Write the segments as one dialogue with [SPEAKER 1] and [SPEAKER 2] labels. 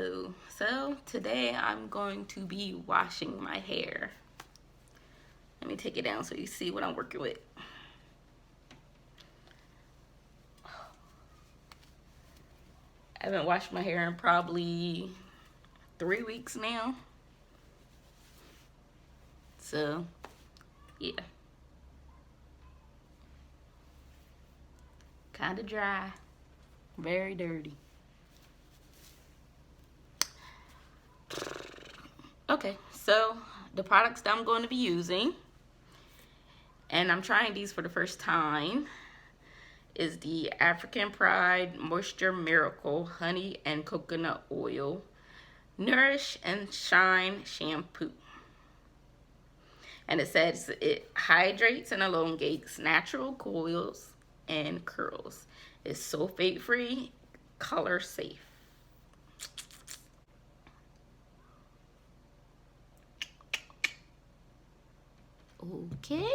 [SPEAKER 1] Hello. So today I'm going to be washing my hair. Let me take it down so you see what I'm working with. I haven't washed my hair in probably 3 weeks now. So, yeah. Kind of dry. Very dirty. Okay, so the products that I'm going to be using, and I'm trying these for the first time, is the African Pride Moisture Miracle Honey and Coconut Oil Nourish and Shine Shampoo. And it says it hydrates and elongates natural coils and curls. It's sulfate free, color safe. Okay.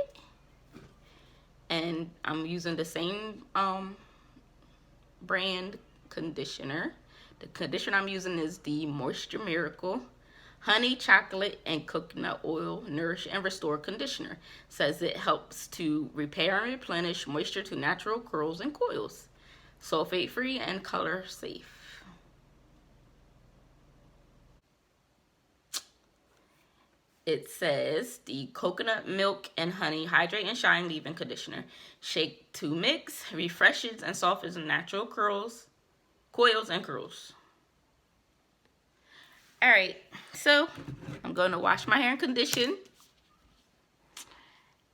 [SPEAKER 1] And I'm using the same brand conditioner. The conditioner I'm using is the Moisture Miracle Honey, Chocolate, and Coconut Oil Nourish and Restore Conditioner. Says it helps to repair and replenish moisture to natural curls and coils. Sulfate free and color safe. It says the coconut milk and honey hydrate and shine leave-in conditioner. Shake to mix, refreshes and softens natural curls, coils and curls. Alright, so I'm going to wash my hair and condition,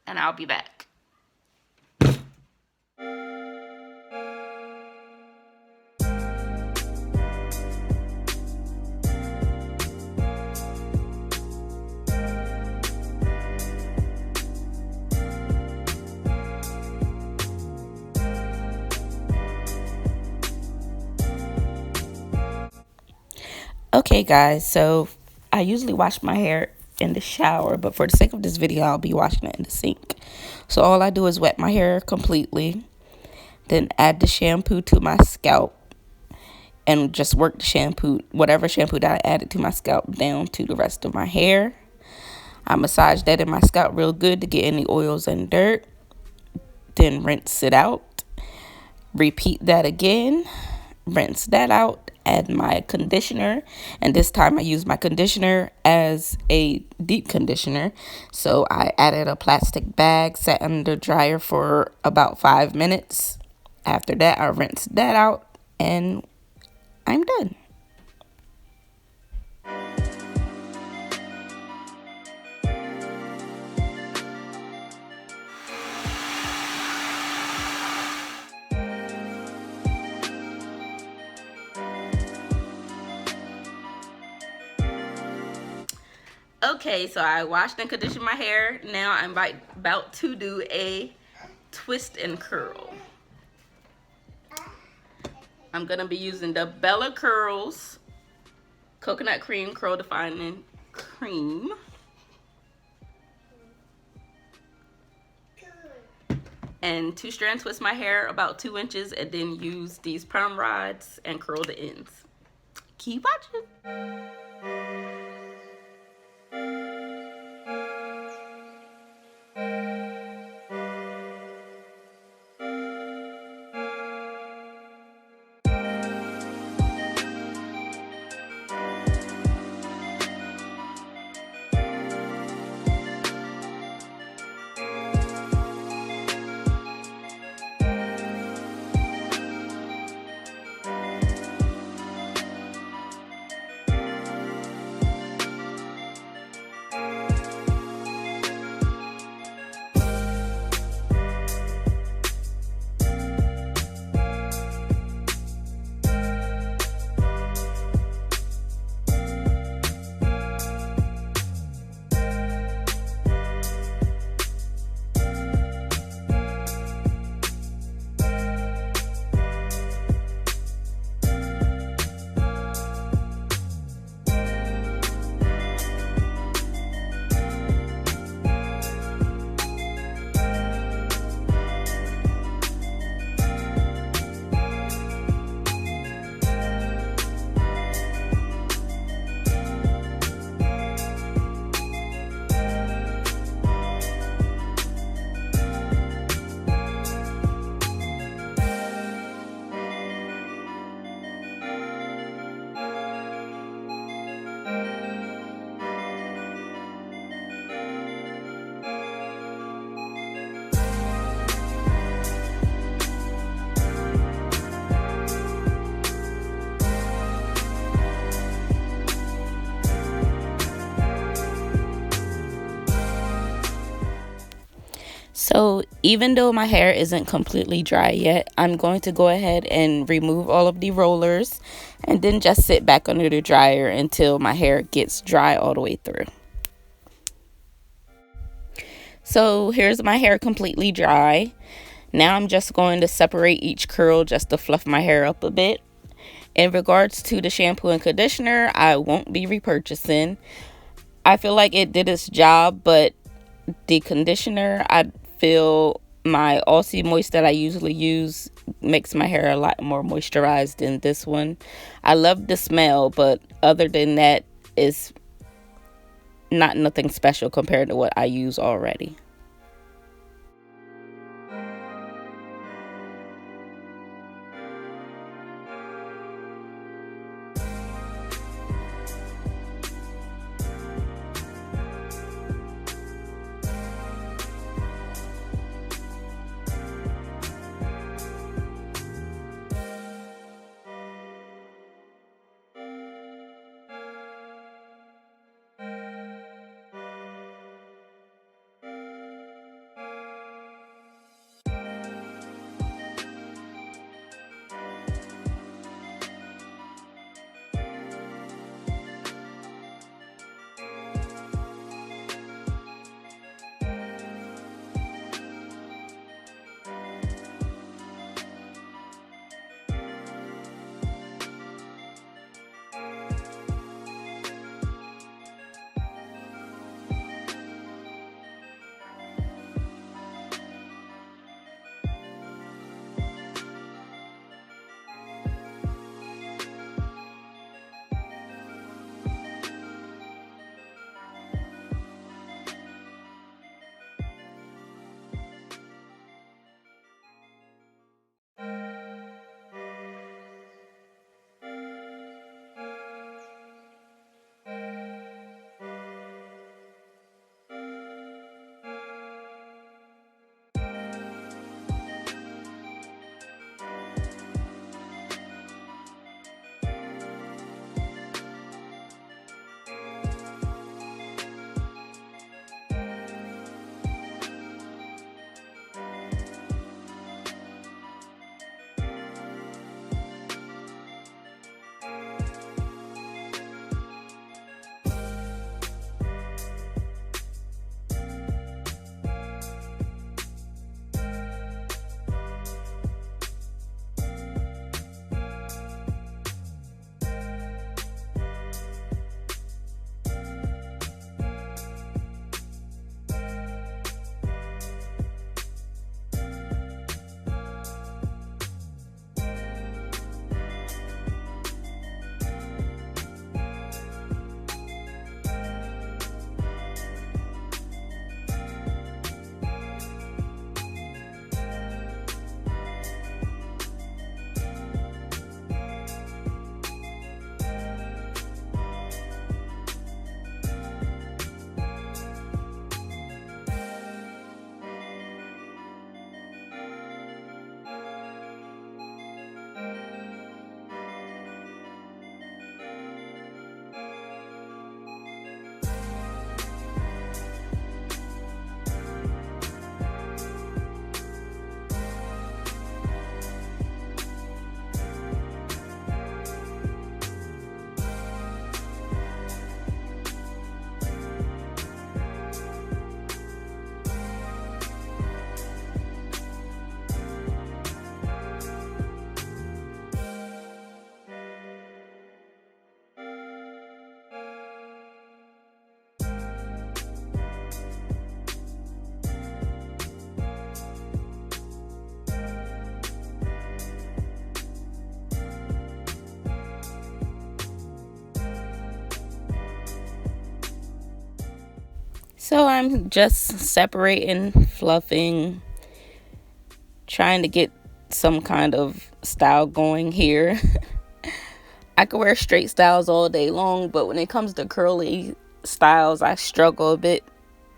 [SPEAKER 1] and I'll be back. Okay guys, so I usually wash my hair in the shower, but for the sake of this video I'll be washing it in the sink. So all I do is wet my hair completely, then add the shampoo to my scalp and just work the shampoo, whatever shampoo that I added to my scalp, down to the rest of my hair. I massage that in my scalp real good to get any oils and dirt, then rinse it out. Repeat that again, rinse that out, add my conditioner, and this time I use my conditioner as a deep conditioner. So I added a plastic bag, set under dryer for about 5 minutes. After that, I rinsed that out and I'm done. Okay, so I washed and conditioned my hair. Now I'm about to do a twist and curl. I'm going to be using the Bella Curls Coconut Cream Curl Defining Cream. And 2-strand twist my hair about 2 inches and then use these perm rods and curl the ends. Keep watching. So even though my hair isn't completely dry yet, I'm going to go ahead and remove all of the rollers and then just sit back under the dryer until my hair gets dry all the way through. So here's my hair completely dry. Now I'm just going to separate each curl just to fluff my hair up a bit. In regards to the shampoo and conditioner, I won't be repurchasing. I feel like it did its job, but the conditioner, I feel my Aussie Moist that I usually use makes my hair a lot more moisturized than this one. I love the smell, but other than that, it's not nothing special compared to what I use already. So I'm just separating, fluffing, trying to get some kind of style going here. I could wear straight styles all day long, but when it comes to curly styles, I struggle a bit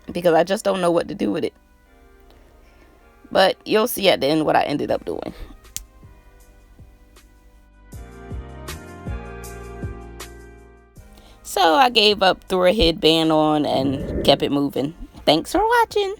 [SPEAKER 1] because I just don't know what to do with it. But you'll see at the end what I ended up doing. So I gave up, threw a headband on, and kept it moving. Thanks for watching.